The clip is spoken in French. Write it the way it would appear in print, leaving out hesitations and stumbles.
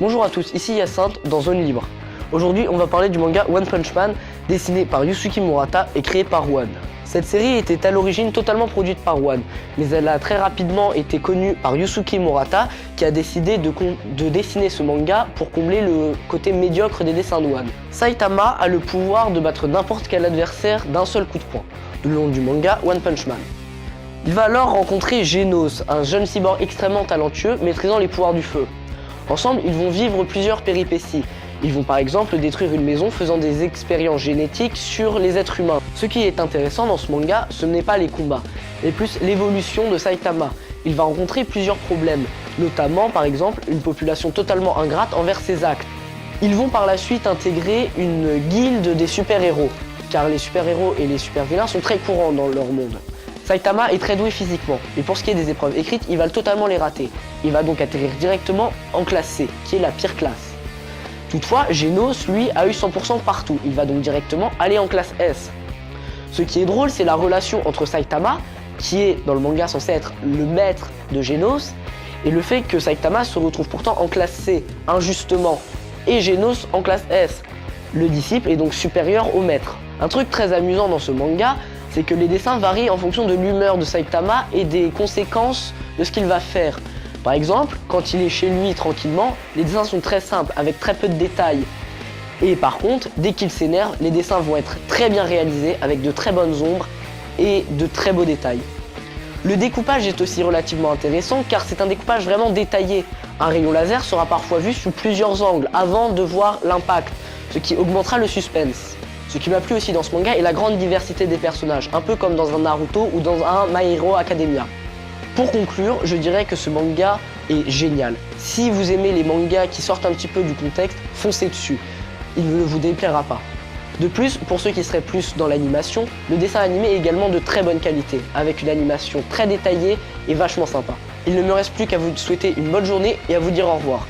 Bonjour à tous, ici Hyacinthe dans Zone Libre. Aujourd'hui, on va parler du manga One Punch Man, dessiné par Yusuke Murata et créé par One. Cette série était à l'origine totalement produite par One, mais elle a très rapidement été connue par Yusuke Murata, qui a décidé de dessiner ce manga pour combler le côté médiocre des dessins de One. Saitama a le pouvoir de battre n'importe quel adversaire d'un seul coup de poing, le long du manga One Punch Man. Il va alors rencontrer Genos, un jeune cyborg extrêmement talentueux maîtrisant les pouvoirs du feu. Ensemble, ils vont vivre plusieurs péripéties. Ils vont par exemple détruire une maison faisant des expériences génétiques sur les êtres humains. Ce qui est intéressant dans ce manga, ce n'est pas les combats, mais plus l'évolution de Saitama. Il va rencontrer plusieurs problèmes, notamment par exemple une population totalement ingrate envers ses actes. Ils vont par la suite intégrer une guilde des super-héros, car les super-héros et les super-vilains sont très courants dans leur monde. Saitama est très doué physiquement, et pour ce qui est des épreuves écrites, il va totalement les rater. Il va donc atterrir directement en classe C, qui est la pire classe. Toutefois, Genos, lui, a eu 100% partout, il va donc directement aller en classe S. Ce qui est drôle, c'est la relation entre Saitama, qui est dans le manga censé être le maître de Genos, et le fait que Saitama se retrouve pourtant en classe C, injustement, et Genos en classe S. Le disciple est donc supérieur au maître. Un truc très amusant dans ce manga, c'est que les dessins varient en fonction de l'humeur de Saitama et des conséquences de ce qu'il va faire. Par exemple, quand il est chez lui tranquillement, les dessins sont très simples, avec très peu de détails. Et par contre, dès qu'il s'énerve, les dessins vont être très bien réalisés, avec de très bonnes ombres et de très beaux détails. Le découpage est aussi relativement intéressant, car c'est un découpage vraiment détaillé. Un rayon laser sera parfois vu sous plusieurs angles, avant de voir l'impact, ce qui augmentera le suspense. Ce qui m'a plu aussi dans ce manga est la grande diversité des personnages, un peu comme dans un Naruto ou dans un My Hero Academia. Pour conclure, je dirais que ce manga est génial. Si vous aimez les mangas qui sortent un petit peu du contexte, foncez dessus. Il ne vous déplaira pas. De plus, pour ceux qui seraient plus dans l'animation, le dessin animé est également de très bonne qualité, avec une animation très détaillée et vachement sympa. Il ne me reste plus qu'à vous souhaiter une bonne journée et à vous dire au revoir.